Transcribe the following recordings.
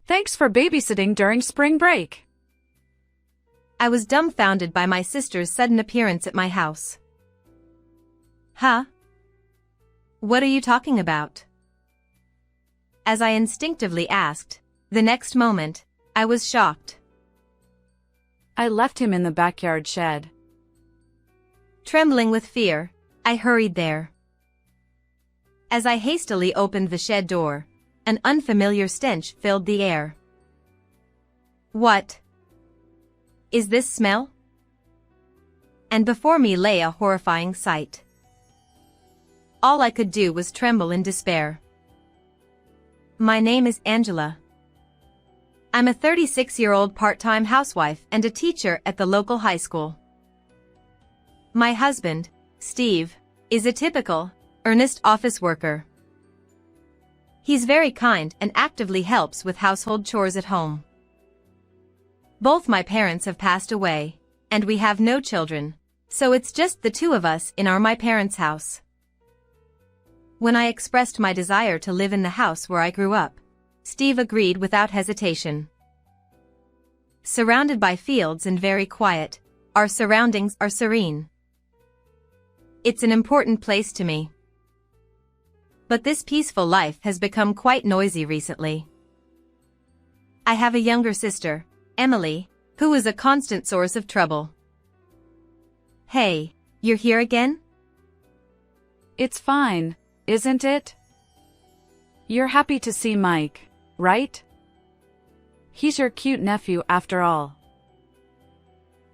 Thanks for babysitting during spring break. I was dumbfounded by my sister's sudden appearance at my house. Huh? What are you talking about? As I instinctively asked, the next moment, I was shocked. I left him in the backyard shed. Trembling with fear, I hurried there. As I hastily opened the shed door, an unfamiliar stench filled the air. What is this smell? And before me lay a horrifying sight. All I could do was tremble in despair. My name is Angela. I'm a 36-year-old part-time housewife and a teacher at the local high school. My husband, Steve, is a typical, earnest office worker. He's very kind and actively helps with household chores at home. Both my parents have passed away, and we have no children, so it's just the two of us in my parents' house. When I expressed my desire to live in the house where I grew up, Steve agreed without hesitation. Surrounded by fields and very quiet, our surroundings are serene. It's an important place to me. But this peaceful life has become quite noisy recently. I have a younger sister, Emily, who is a constant source of trouble. Hey, you're here again? It's fine, isn't it? You're happy to see Mike, right? He's your cute nephew after all.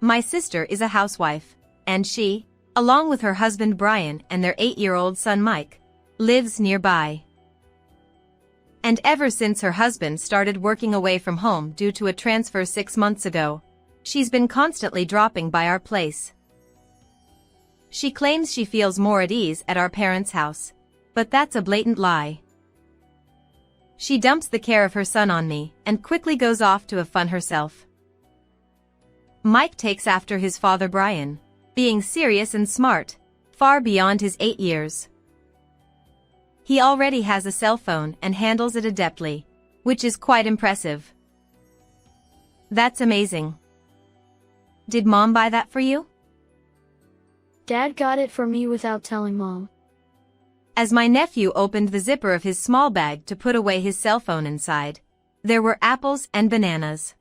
My sister is a housewife, and she, along with her husband Brian and their 8-year-old son Mike, lives nearby. And ever since her husband started working away from home due to a transfer 6 months ago, she's been constantly dropping by our place. She claims she feels more at ease at our parents' house, but that's a blatant lie. She dumps the care of her son on me and quickly goes off to have fun herself. Mike takes after his father Brian, being serious and smart, far beyond his 8 years. He already has a cell phone and handles it adeptly, which is quite impressive. That's amazing. Did Mom buy that for you? Dad got it for me without telling Mom. As my nephew opened the zipper of his small bag to put away his cell phone inside, there were apples and bananas.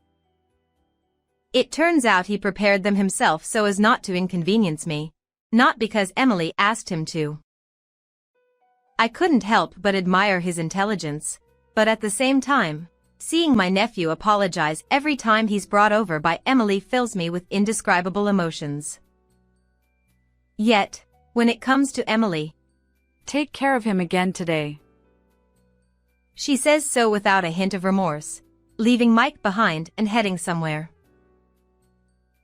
It turns out he prepared them himself so as not to inconvenience me, not because Emily asked him to. I couldn't help but admire his intelligence, but at the same time, seeing my nephew apologize every time he's brought over by Emily fills me with indescribable emotions. Yet, when it comes to Emily, take care of him again today. She says so without a hint of remorse, leaving Mike behind and heading somewhere.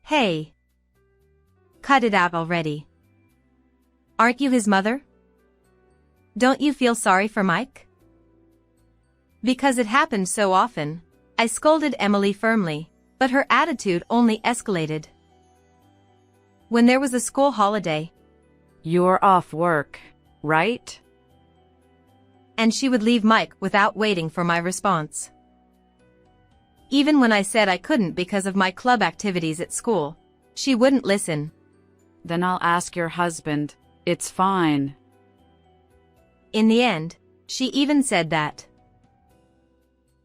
Hey! Cut it out already. Aren't you his mother? Don't you feel sorry for Mike? Because it happened so often, I scolded Emily firmly, but her attitude only escalated. When there was a school holiday, You're off work, right? And she would leave Mike without waiting for my response. Even when I said I couldn't because of my club activities at school, she wouldn't listen. Then I'll ask your husband. It's fine. In the end, she even said that.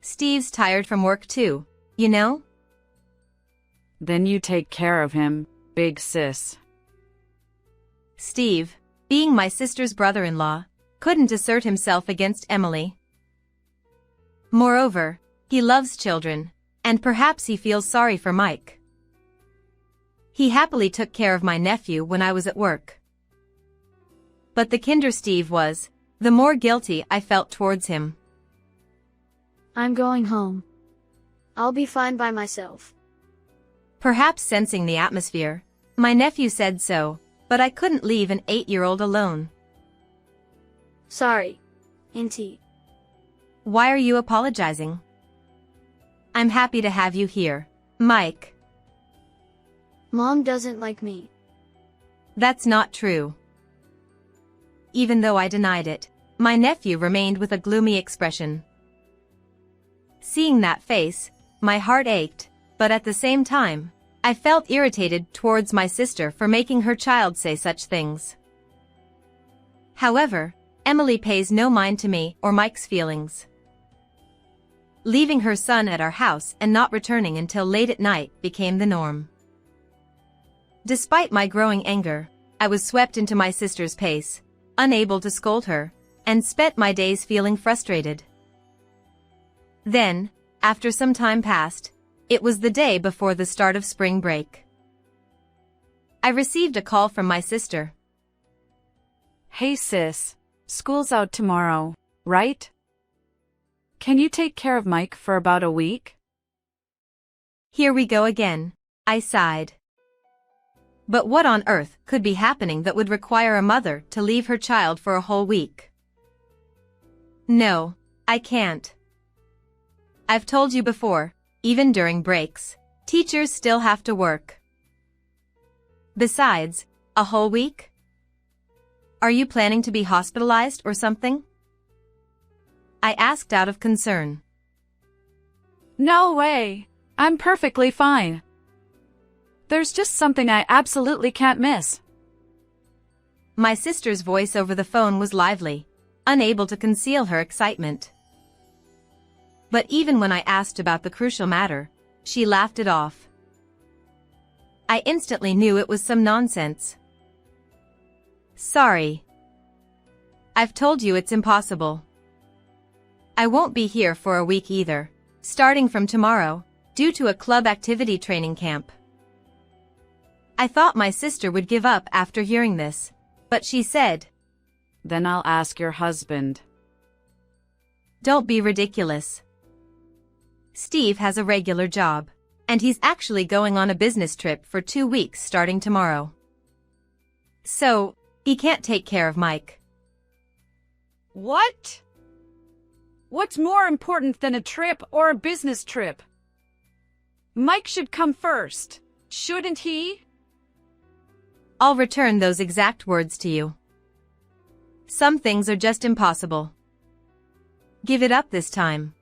Steve's tired from work too, you know? Then you take care of him, big sis. Steve, being my sister's brother-in-law, couldn't assert himself against Emily. Moreover, he loves children, and perhaps he feels sorry for Mike. He happily took care of my nephew when I was at work. But the kinder Steve was, the more guilty I felt towards him. I'm going home. I'll be fine by myself. Perhaps sensing the atmosphere, my nephew said so, but I couldn't leave an 8-year-old alone. Sorry, Auntie. Why are you apologizing? I'm happy to have you here, Mike. Mom doesn't like me. That's not true. Even though I denied it, my nephew remained with a gloomy expression. Seeing that face, my heart ached, but at the same time, I felt irritated towards my sister for making her child say such things. However, Emily pays no mind to me or Mike's feelings. Leaving her son at our house and not returning until late at night became the norm. Despite my growing anger, I was swept into my sister's pace, unable to scold her, and spent my days feeling frustrated. Then, after some time passed, it was the day before the start of spring break. I received a call from my sister. Hey sis, school's out tomorrow, right? Can you take care of Mike for about a week? Here we go again, I sighed. But what on earth could be happening that would require a mother to leave her child for a whole week? No, I can't. I've told you before, even during breaks, teachers still have to work. Besides, a whole week? Are you planning to be hospitalized or something? I asked out of concern. No way. I'm perfectly fine. There's just something I absolutely can't miss. My sister's voice over the phone was lively, unable to conceal her excitement. But even when I asked about the crucial matter, she laughed it off. I instantly knew it was some nonsense. Sorry. I've told you it's impossible. I won't be here for a week either, starting from tomorrow, due to a club activity training camp. I thought my sister would give up after hearing this, but she said, Then I'll ask your husband. Don't be ridiculous. Steve has a regular job, and he's actually going on a business trip for 2 weeks starting tomorrow. So, he can't take care of Mike. What? What's more important than a trip or a business trip? Mike should come first, shouldn't he? I'll return those exact words to you. Some things are just impossible. Give it up this time.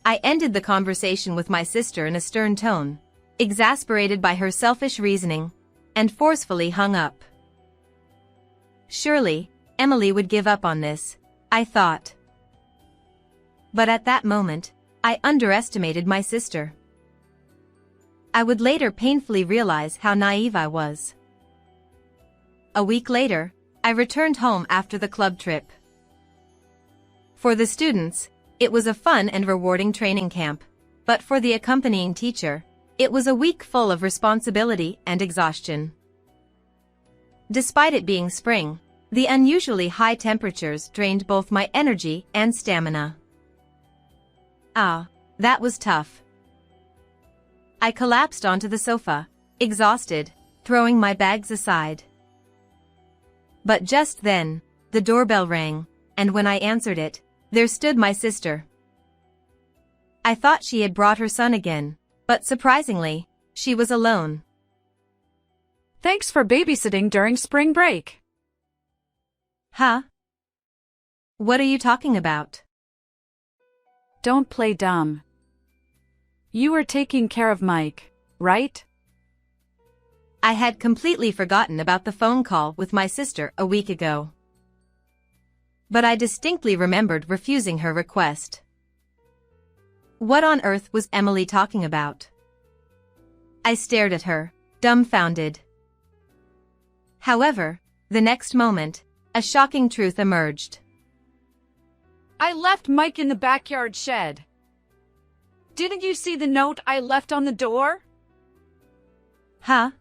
I ended the conversation with my sister in a stern tone, exasperated by her selfish reasoning, and forcefully hung up. Surely, Emily would give up on this, I thought. But at that moment, I underestimated my sister. I would later painfully realize how naive I was. A week later, I returned home after the club trip. For the students, it was a fun and rewarding training camp, but for the accompanying teacher, it was a week full of responsibility and exhaustion. Despite it being spring, the unusually high temperatures drained both my energy and stamina. That was tough. I collapsed onto the sofa, exhausted, throwing my bags aside. But just then, the doorbell rang, and when I answered it, there stood my sister. I thought she had brought her son again, but surprisingly, she was alone. Thanks for babysitting during spring break. Huh? What are you talking about? Don't play dumb. You were taking care of Mike, right? I had completely forgotten about the phone call with my sister a week ago. But I distinctly remembered refusing her request. What on earth was Emily talking about? I stared at her, dumbfounded. However, the next moment, a shocking truth emerged. I left Mike in the backyard shed. Didn't you see the note I left on the door? Huh?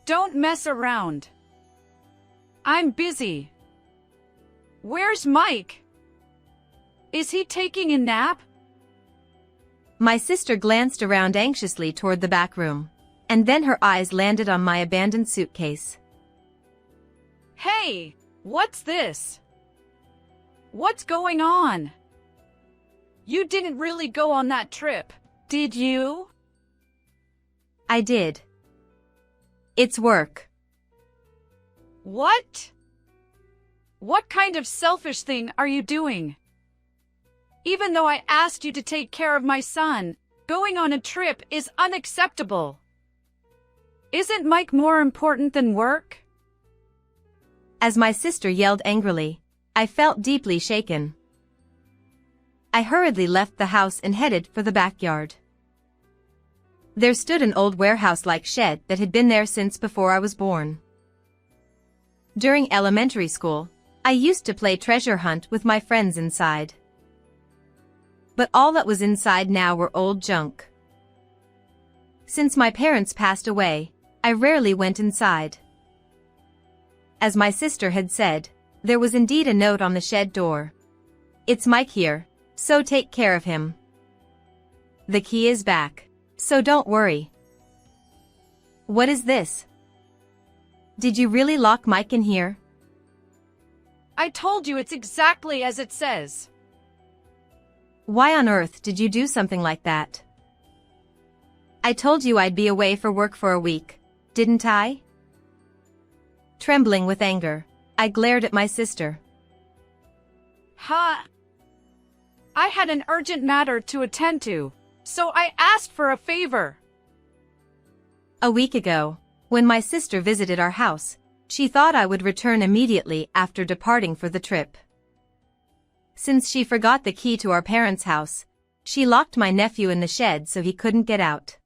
Don't mess around. I'm busy. Where's Mike? Is he taking a nap? My sister glanced around anxiously toward the back room, and then her eyes landed on my abandoned suitcase. Hey, what's this? What's going on? You didn't really go on that trip, did you? I did. It's work. What? What kind of selfish thing are you doing? Even though I asked you to take care of my son, going on a trip is unacceptable. Isn't Mike more important than work? As my sister yelled angrily, I felt deeply shaken. I hurriedly left the house and headed for the backyard. There stood an old warehouse-like shed that had been there since before I was born. During elementary school, I used to play treasure hunt with my friends inside. But all that was inside now were old junk. Since my parents passed away, I rarely went inside. As my sister had said, there was indeed a note on the shed door. "It's Mike here, so take care of him. The key is back, so don't worry." What is this? Did you really lock Mike in here? I told you it's exactly as it says. Why on earth did you do something like that? I told you I'd be away for work for a week, didn't I? Trembling with anger, I glared at my sister. I had an urgent matter to attend to, so I asked for a favor. A week ago, when my sister visited our house, she thought I would return immediately after departing for the trip. Since she forgot the key to our parents' house, she locked my nephew in the shed so he couldn't get out.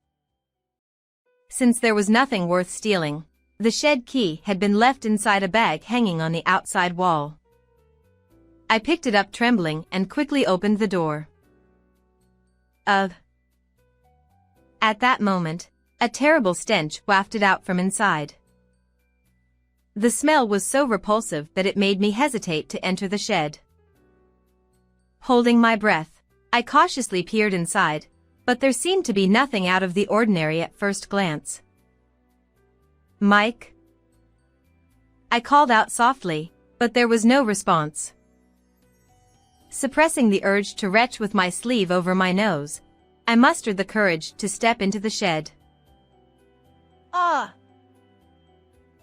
Since there was nothing worth stealing, the shed key had been left inside a bag hanging on the outside wall. I picked it up trembling and quickly opened the door. At that moment, a terrible stench wafted out from inside. The smell was so repulsive that it made me hesitate to enter the shed. Holding my breath, I cautiously peered inside, but there seemed to be nothing out of the ordinary at first glance. "Mike?" I called out softly, but there was no response. Suppressing the urge to retch with my sleeve over my nose, I mustered the courage to step into the shed.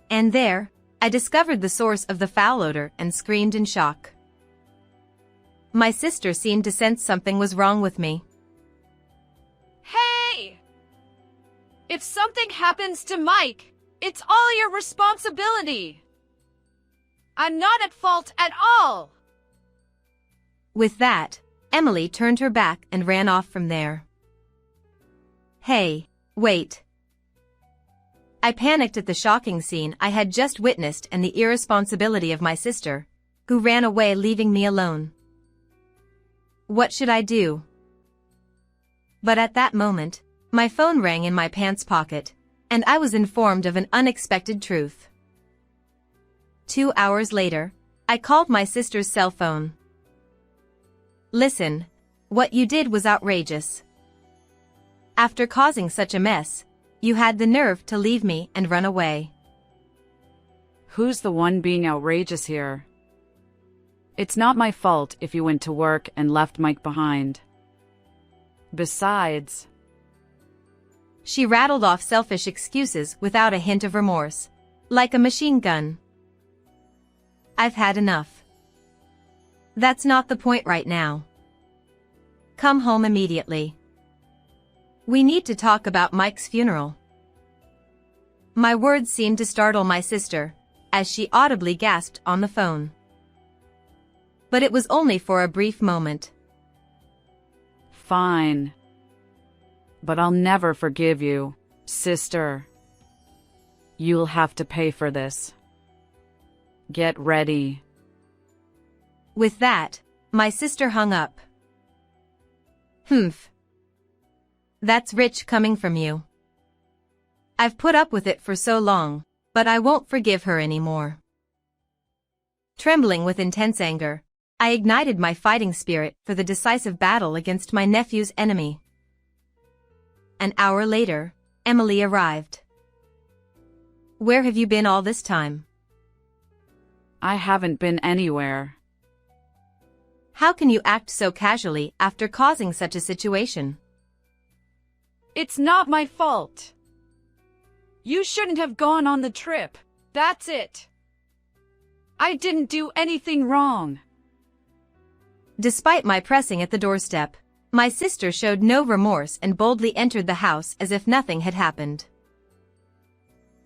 And there, I discovered the source of the foul odor and screamed in shock. My sister seemed to sense something was wrong with me. Hey! If something happens to Mike, it's all your responsibility. I'm not at fault at all. With that, Emily turned her back and ran off from there. Hey, wait. I panicked at the shocking scene I had just witnessed and the irresponsibility of my sister, who ran away leaving me alone. What should I do? But at that moment, my phone rang in my pants pocket, and I was informed of an unexpected truth. 2 hours later, I called my sister's cell phone. "Listen, what you did was outrageous. After causing such a mess, you had the nerve to leave me and run away." Who's the one being outrageous here? It's not my fault if you went to work and left Mike behind. Besides, she rattled off selfish excuses without a hint of remorse, like a machine gun. I've had enough. That's not the point right now. Come home immediately. We need to talk about Mike's funeral. My words seemed to startle my sister, as she audibly gasped on the phone. But it was only for a brief moment. Fine. But I'll never forgive you, sister. You'll have to pay for this. Get ready. With that, my sister hung up. Humph. That's rich coming from you. I've put up with it for so long, but I won't forgive her anymore. Trembling with intense anger, I ignited my fighting spirit for the decisive battle against my nephew's enemy. An hour later, Emily arrived. Where have you been all this time? I haven't been anywhere. How can you act so casually after causing such a situation? It's not my fault. You shouldn't have gone on the trip. That's it. I didn't do anything wrong. Despite my pressing at the doorstep, my sister showed no remorse and boldly entered the house as if nothing had happened.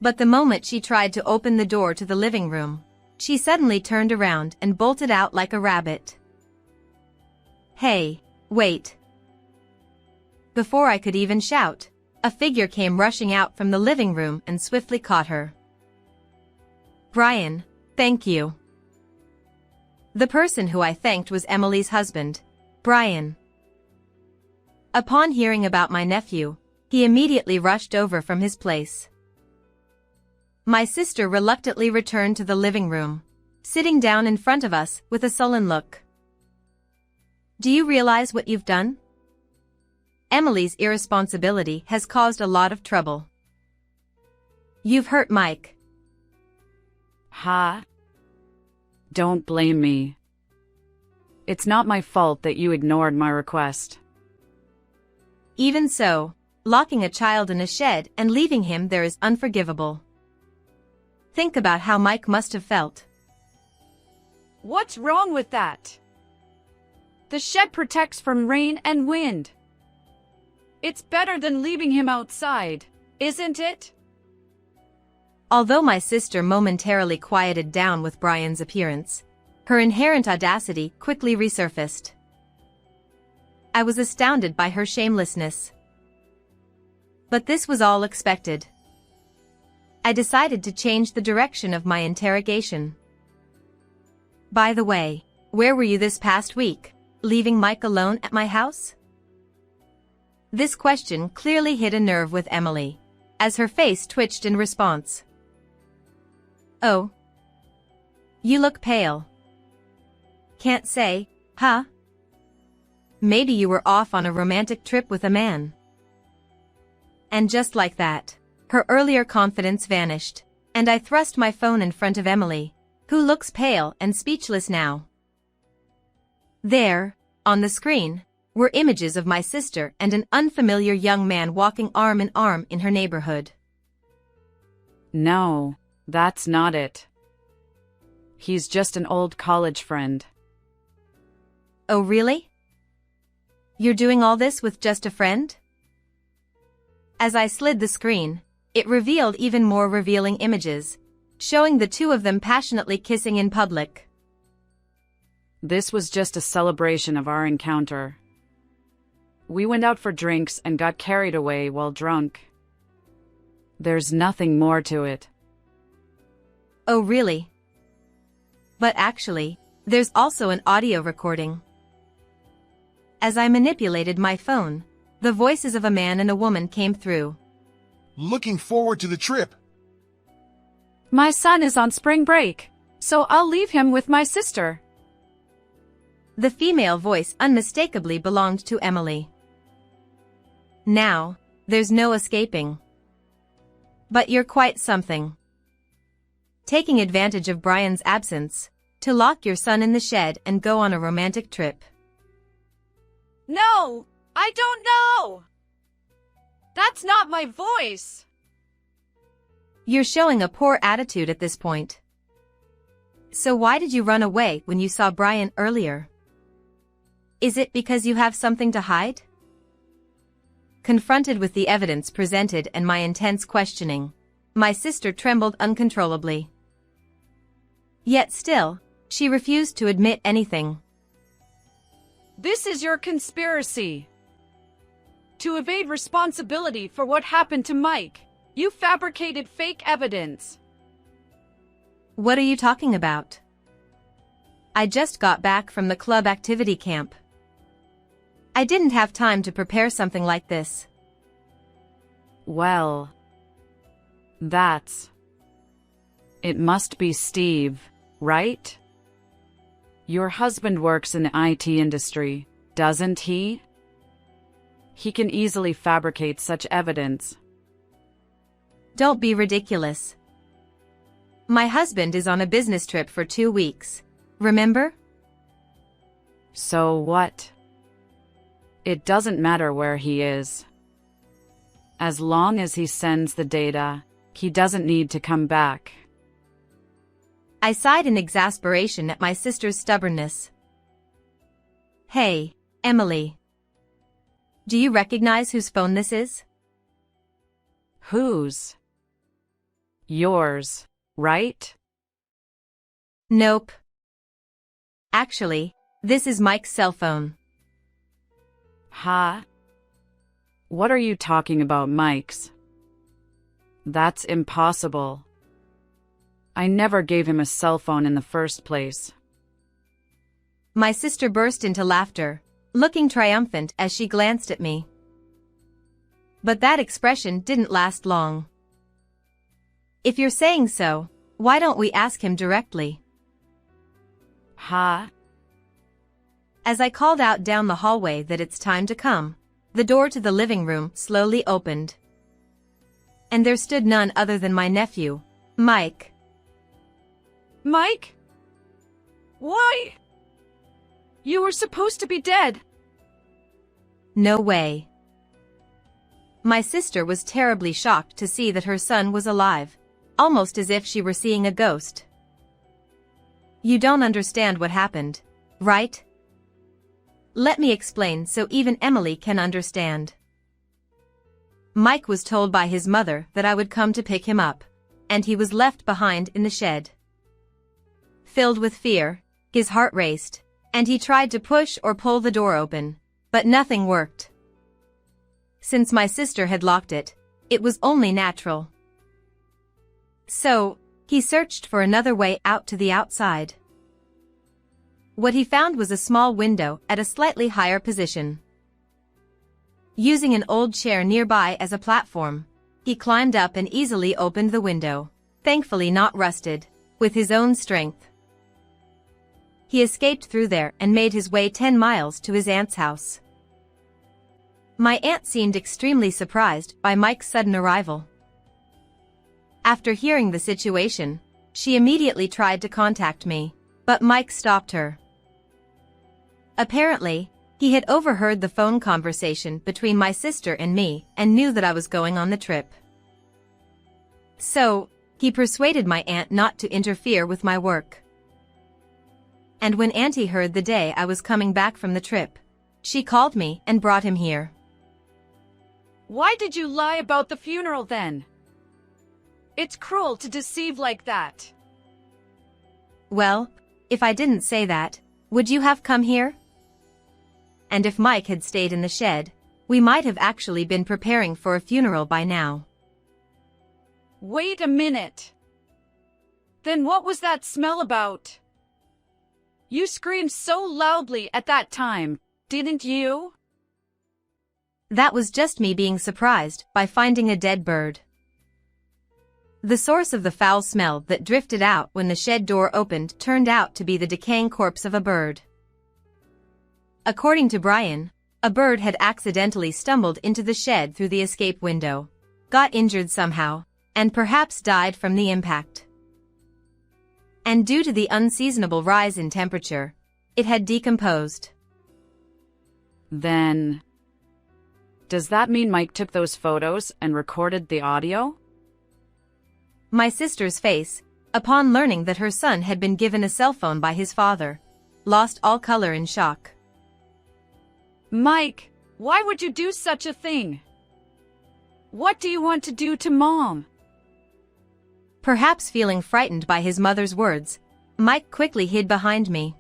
But the moment she tried to open the door to the living room, she suddenly turned around and bolted out like a rabbit. "Hey, wait." Before I could even shout, a figure came rushing out from the living room and swiftly caught her. "Brian, thank you." The person who I thanked was Emily's husband, Brian. Upon hearing about my nephew, he immediately rushed over from his place. My sister reluctantly returned to the living room, sitting down in front of us with a sullen look. "Do you realize what you've done? Emily's irresponsibility has caused a lot of trouble. You've hurt Mike." Huh? Don't blame me. It's not my fault that you ignored my request. Even so, locking a child in a shed and leaving him there is unforgivable. Think about how Mike must have felt. What's wrong with that? The shed protects from rain and wind. It's better than leaving him outside, isn't it? Although my sister momentarily quieted down with Brian's appearance, her inherent audacity quickly resurfaced. I was astounded by her shamelessness. But this was all expected. I decided to change the direction of my interrogation. "By the way, where were you this past week, leaving Mike alone at my house?" This question clearly hit a nerve with Emily, as her face twitched in response. "Oh. You look pale. Can't say, huh? Maybe you were off on a romantic trip with a man." And just like that, her earlier confidence vanished, and I thrust my phone in front of Emily, who looks pale and speechless now. There, on the screen, were images of my sister and an unfamiliar young man walking arm in arm in her neighborhood. No, that's not it. He's just an old college friend. Oh really? You're doing all this with just a friend? As I slid the screen, it revealed even more revealing images, showing the two of them passionately kissing in public. This was just a celebration of our encounter. We went out for drinks and got carried away while drunk. There's nothing more to it. Oh really? But actually, there's also an audio recording. As I manipulated my phone, the voices of a man and a woman came through. "Looking forward to the trip." My son is on spring break, so I'll leave him with my sister. The female voice unmistakably belonged to Emily. Now, there's no escaping. But you're quite something. Taking advantage of Brian's absence, to lock your son in the shed and go on a romantic trip. No, I don't know. That's not my voice. You're showing a poor attitude at this point. So why did you run away when you saw Brian earlier? Is it because you have something to hide? Confronted with the evidence presented and my intense questioning, my sister trembled uncontrollably. Yet still, she refused to admit anything. This is your conspiracy. To evade responsibility for what happened to Mike, you fabricated fake evidence. What are you talking about? I just got back from the club activity camp. I didn't have time to prepare something like this. Well, it must be Steve, right? Your husband works in the IT industry, doesn't he? He can easily fabricate such evidence. Don't be ridiculous. My husband is on a business trip for 2 weeks, remember? So what? It doesn't matter where he is. As long as he sends the data, he doesn't need to come back. I sighed in exasperation at my sister's stubbornness. Hey, Emily. Do you recognize whose phone this is? Whose? Yours, right? Nope. Actually, this is Mike's cell phone. Huh? What are you talking about, Mike's? That's impossible. I never gave him a cell phone in the first place. My sister burst into laughter, looking triumphant as she glanced at me. But that expression didn't last long. If you're saying so, why don't we ask him directly? Huh? As I called out down the hallway that it's time to come, the door to the living room slowly opened. And there stood none other than my nephew, Mike. Mike? Why? You were supposed to be dead. No way. My sister was terribly shocked to see that her son was alive, almost as if she were seeing a ghost. You don't understand what happened, right? Let me explain so even Emily can understand. Mike was told by his mother that I would come to pick him up, and he was left behind in the shed. Filled with fear, his heart raced, and he tried to push or pull the door open, but nothing worked. Since my sister had locked it, it was only natural. So, he searched for another way out to the outside. What he found was a small window at a slightly higher position. Using an old chair nearby as a platform, he climbed up and easily opened the window, thankfully not rusted, with his own strength. He escaped through there and made his way 10 miles to his aunt's house. My aunt seemed extremely surprised by Mike's sudden arrival. After hearing the situation, she immediately tried to contact me, but Mike stopped her. Apparently, he had overheard the phone conversation between my sister and me and knew that I was going on the trip. So, he persuaded my aunt not to interfere with my work. And when Auntie heard the day I was coming back from the trip, she called me and brought him here. Why did you lie about the funeral then? It's cruel to deceive like that. Well, if I didn't say that, would you have come here? And if Mike had stayed in the shed, we might have actually been preparing for a funeral by now. Wait a minute. Then what was that smell about? You screamed so loudly at that time, didn't you? That was just me being surprised by finding a dead bird. The source of the foul smell that drifted out when the shed door opened turned out to be the decaying corpse of a bird. According to Brian, a bird had accidentally stumbled into the shed through the escape window, got injured somehow, and perhaps died from the impact. And due to the unseasonable rise in temperature, it had decomposed. Then, does that mean Mike took those photos and recorded the audio? My sister's face, upon learning that her son had been given a cell phone by his father, lost all color in shock. Mike, why would you do such a thing? What do you want to do to Mom? Perhaps feeling frightened by his mother's words, Mike quickly hid behind me.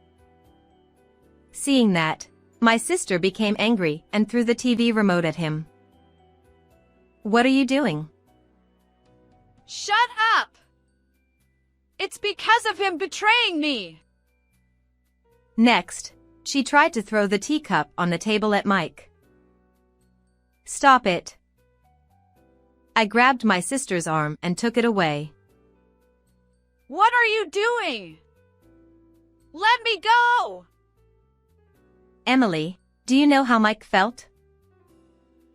Seeing that, my sister became angry and threw the TV remote at him. What are you doing? Shut up! It's because of him betraying me! Next, she tried to throw the teacup on the table at Mike. Stop it. I grabbed my sister's arm and took it away. What are you doing? Let me go! Emily, do you know how Mike felt?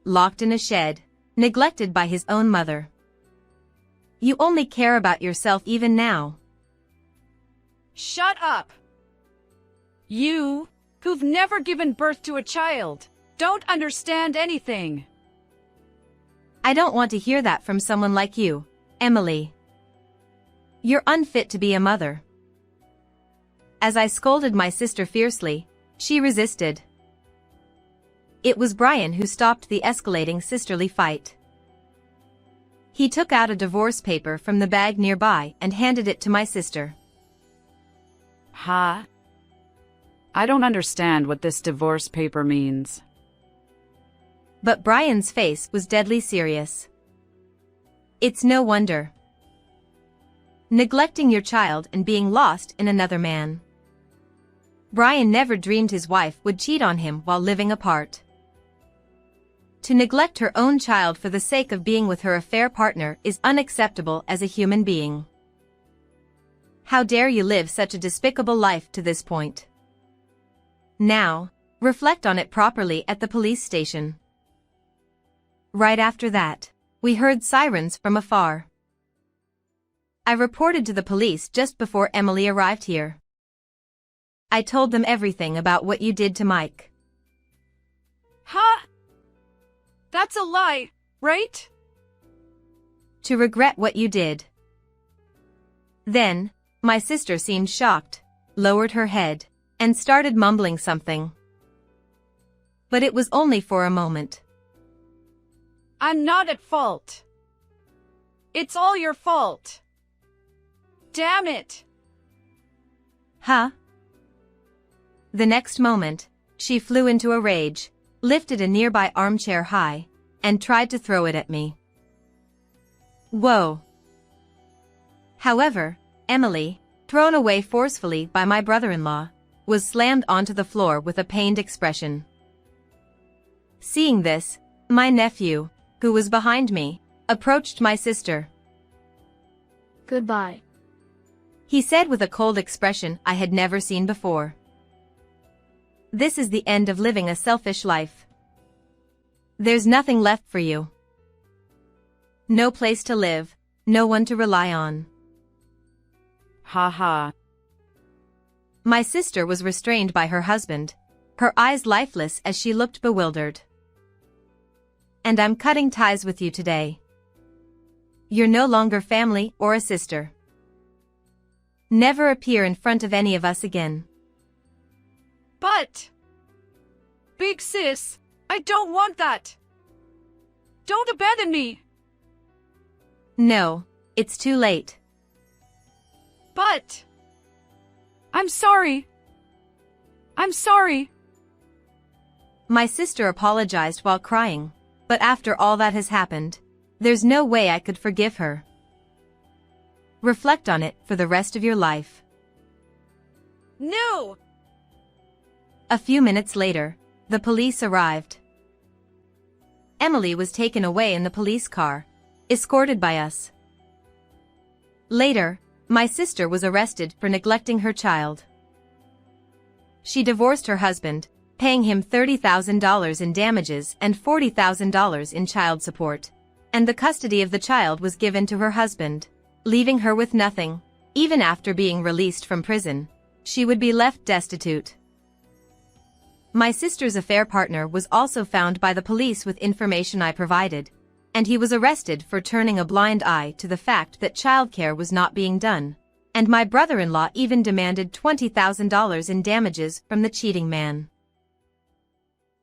Locked in a shed, neglected by his own mother. You only care about yourself even now. Shut up! You, who've never given birth to a child, don't understand anything. I don't want to hear that from someone like you, Emily. You're unfit to be a mother. As I scolded my sister fiercely, She resisted. It was Brian who stopped the escalating sisterly fight. He took out a divorce paper from the bag nearby and handed it to my sister. Huh? I don't understand what this divorce paper means. But Brian's face was deadly serious. It's no wonder. Neglecting your child and being lost in another man. Brian never dreamed his wife would cheat on him while living apart. To neglect her own child for the sake of being with her affair partner is unacceptable as a human being. How dare you live such a despicable life to this point? Now, reflect on it properly at the police station. Right after that, we heard sirens from afar. I reported to the police just before Emily arrived here. I told them everything about what you did to Mike. Huh? That's a lie, right? To regret what you did. Then, my sister seemed shocked, lowered her head, and started mumbling something. But it was only for a moment. I'm not at fault. It's all your fault. Damn it. Huh? The next moment, she flew into a rage, lifted a nearby armchair high, and tried to throw it at me. Whoa. However, Emily, thrown away forcefully by my brother-in-law, was slammed onto the floor with a pained expression. Seeing this, my nephew, who was behind me, approached my sister. Goodbye. He said with a cold expression I had never seen before. This is the end of living a selfish life. There's nothing left for you. No place to live, no one to rely on. Ha ha. My sister was restrained by her husband, her eyes lifeless as she looked bewildered. And I'm cutting ties with you today. You're no longer family or a sister. Never appear in front of any of us again. But, big sis, I don't want that. Don't abandon me. No, it's too late. But, I'm sorry. I'm sorry. My sister apologized while crying, but after all that has happened, there's no way I could forgive her. Reflect on it for the rest of your life. No! A few minutes later, the police arrived. Emily was taken away in the police car, escorted by us. Later, my sister was arrested for neglecting her child. She divorced her husband, paying him $30,000 in damages and $40,000 in child support, and the custody of the child was given to her husband, leaving her with nothing. Even after being released from prison, she would be left destitute. My sister's affair partner was also found by the police with information I provided, and he was arrested for turning a blind eye to the fact that childcare was not being done, and my brother-in-law even demanded $20,000 in damages from the cheating man.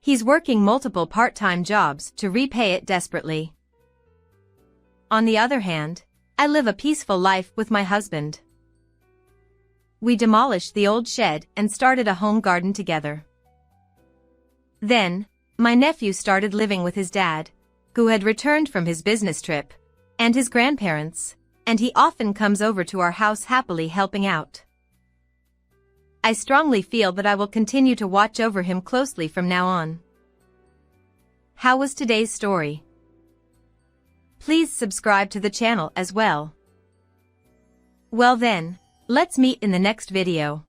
He's working multiple part-time jobs to repay it desperately. On the other hand, I live a peaceful life with my husband. We demolished the old shed and started a home garden together. Then, my nephew started living with his dad, who had returned from his business trip, and his grandparents, and he often comes over to our house happily helping out. I strongly feel that I will continue to watch over him closely from now on. How was today's story? Please subscribe to the channel as well. Well then, let's meet in the next video.